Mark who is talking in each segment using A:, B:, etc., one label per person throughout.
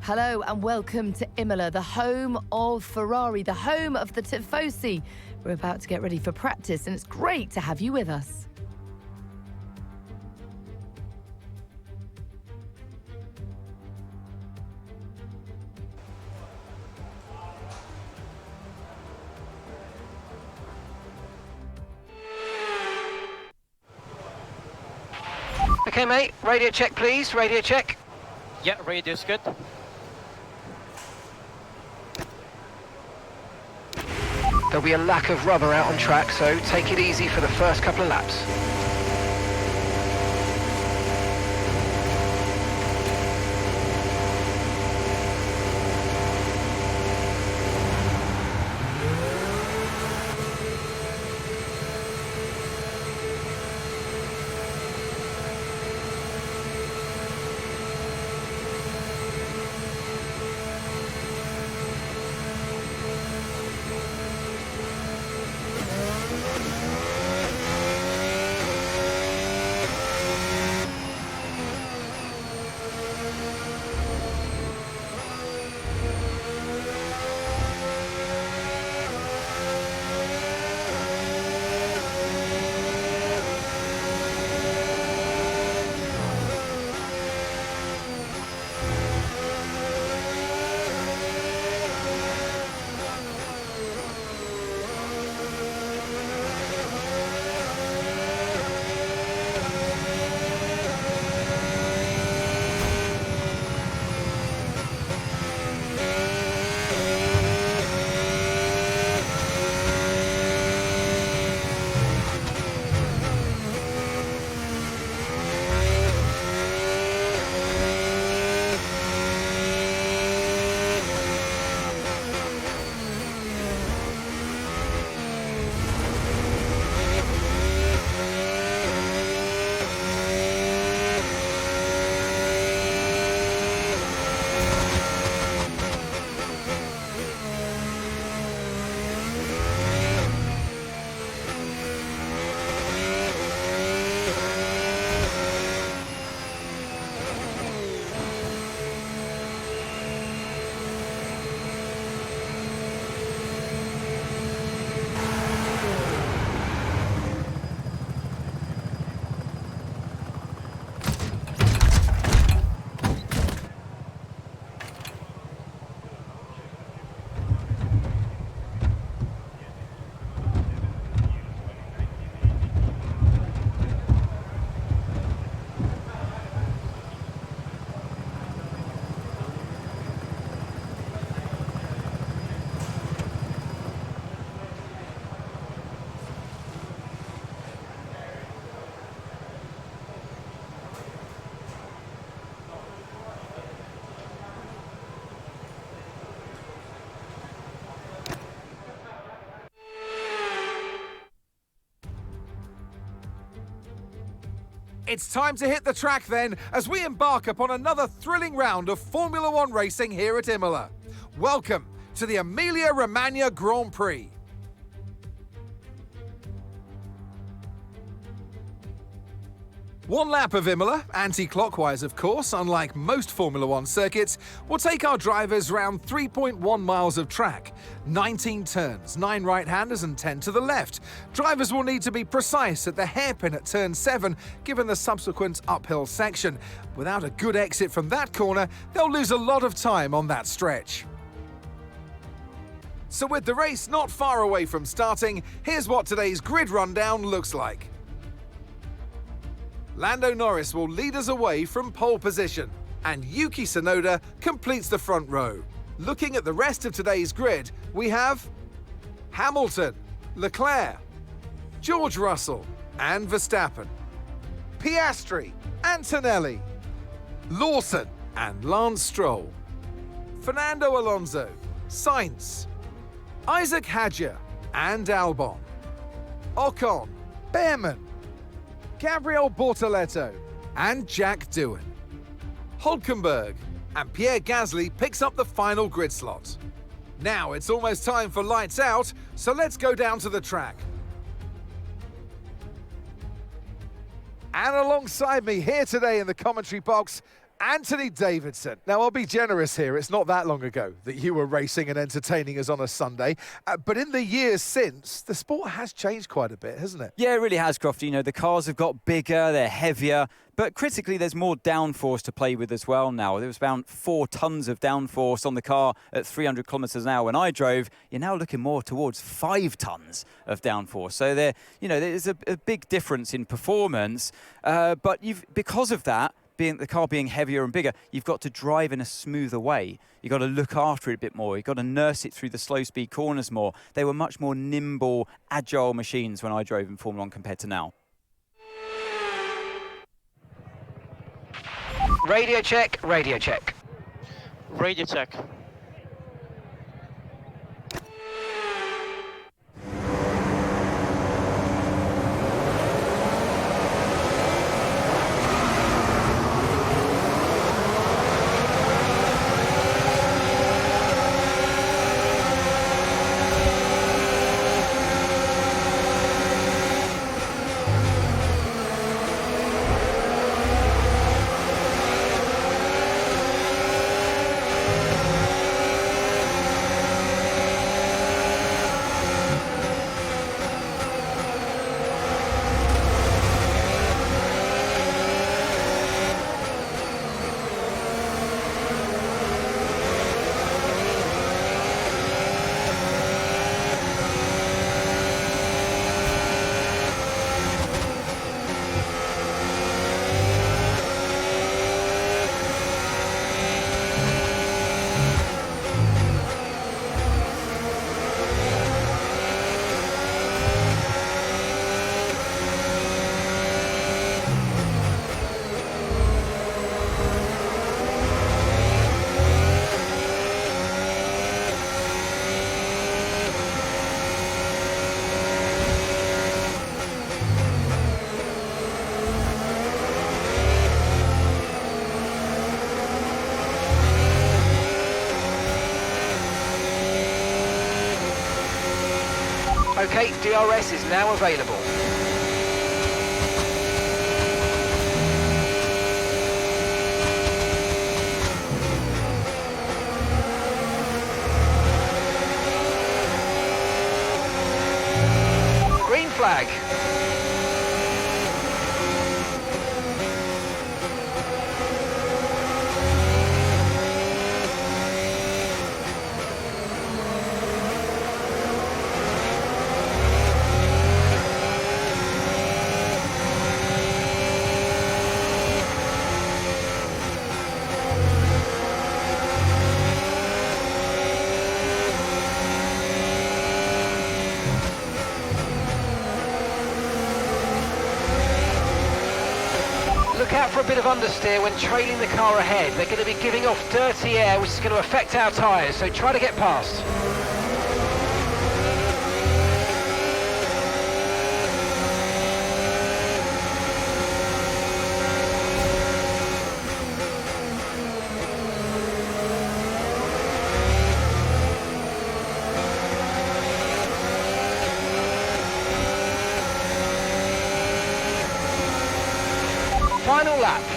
A: Hello and welcome to Imola, the home of Ferrari, the home of the Tifosi. We're about to get ready for practice and it's great to have you with us.
B: Okay, mate, radio check, please, radio check.
C: Yeah, radio's good.
B: There'll be a lack of rubber out on track, so take it easy for the first couple of laps.
D: It's time to hit the track then, as we embark upon another thrilling round of Formula One racing here at Imola. Welcome to the Emilia-Romagna Grand Prix. One lap of Imola, anti-clockwise of course, unlike most Formula One circuits, will take our drivers round 3.1 miles of track, 19 turns, 9 right-handers and 10 to the left. Drivers will need to be precise at the hairpin at turn 7, given the subsequent uphill section. Without a good exit from that corner, they'll lose a lot of time on that stretch. So with the race not far away from starting, here's what today's grid rundown looks like. Lando Norris will lead us away from pole position, and Yuki Tsunoda completes the front row. Looking at the rest of today's grid, we have Hamilton, Leclerc, George Russell and Verstappen, Piastri, Antonelli, Lawson and Lance Stroll, Fernando Alonso, Sainz, Isaac Hadjar and Albon, Ocon, Behrman, Gabriel Bortoleto and Jack Doohan. Hülkenberg and Pierre Gasly picks up the final grid slot. Now it's almost time for lights out, so let's go down to the track. And alongside me here today in the commentary box, Anthony Davidson. Now, I'll be generous here. It's not that long ago that you were racing and entertaining us on a Sunday. But in the years since, the sport has changed quite a bit, hasn't it?
C: Yeah, it really has, Crofty. You know, the cars have got bigger, they're heavier, but critically, there's more downforce to play with as well now. There was about 4 tons of downforce on the car at 300 kilometres an hour when I drove. You're now looking more towards 5 tons of downforce. So there's a big difference in performance. But because of that, the car being heavier and bigger, you've got to drive in a smoother way. You've got to look after it a bit more. You've got to nurse it through the slow speed corners more. They were much more nimble, agile machines when I drove in Formula 1 compared to now.
B: Radio check, radio check.
E: Radio check.
B: Okay, DRS is now available. Green flag. Look out for a bit of understeer when trailing the car ahead. They're going to be giving off dirty air, which is going to affect our tyres, so try to get past.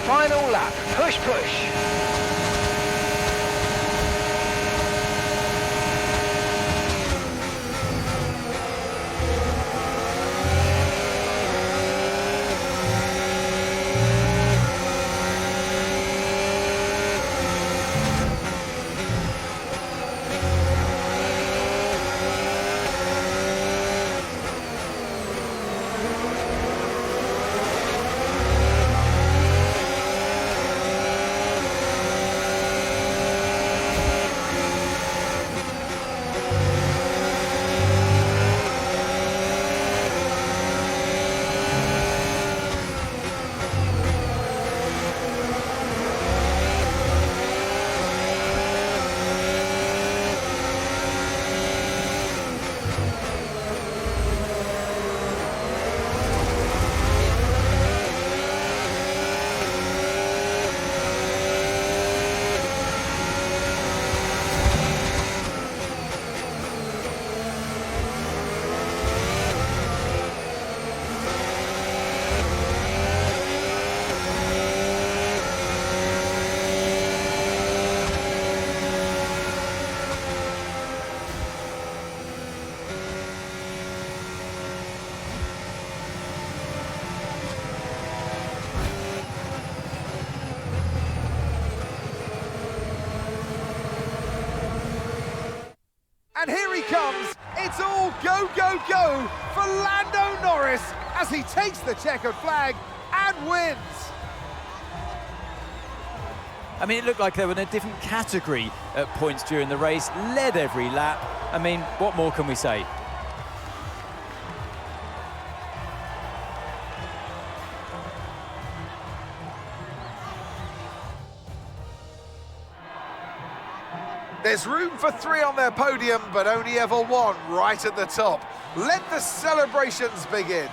B: Final lap, push, push.
D: comes. It's all go, go, go for Lando Norris as he takes the checkered flag and wins.
C: I mean, it looked like they were in a different category at points during the race, led every lap. I mean, what more can we say?
D: There's room for 3 on their podium, but only ever 1 right at the top. Let the celebrations begin.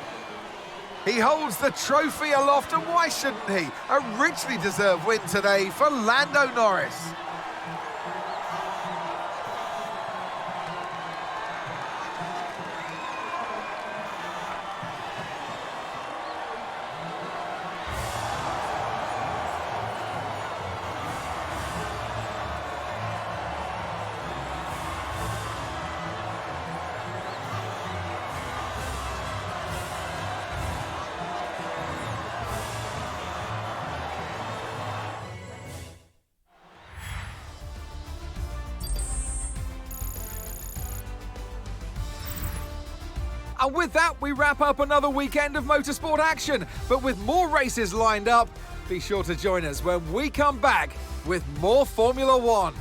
D: He holds the trophy aloft, and why shouldn't he? A richly deserved win today for Lando Norris. And with that, we wrap up another weekend of motorsport action. But with more races lined up, be sure to join us when we come back with more Formula One.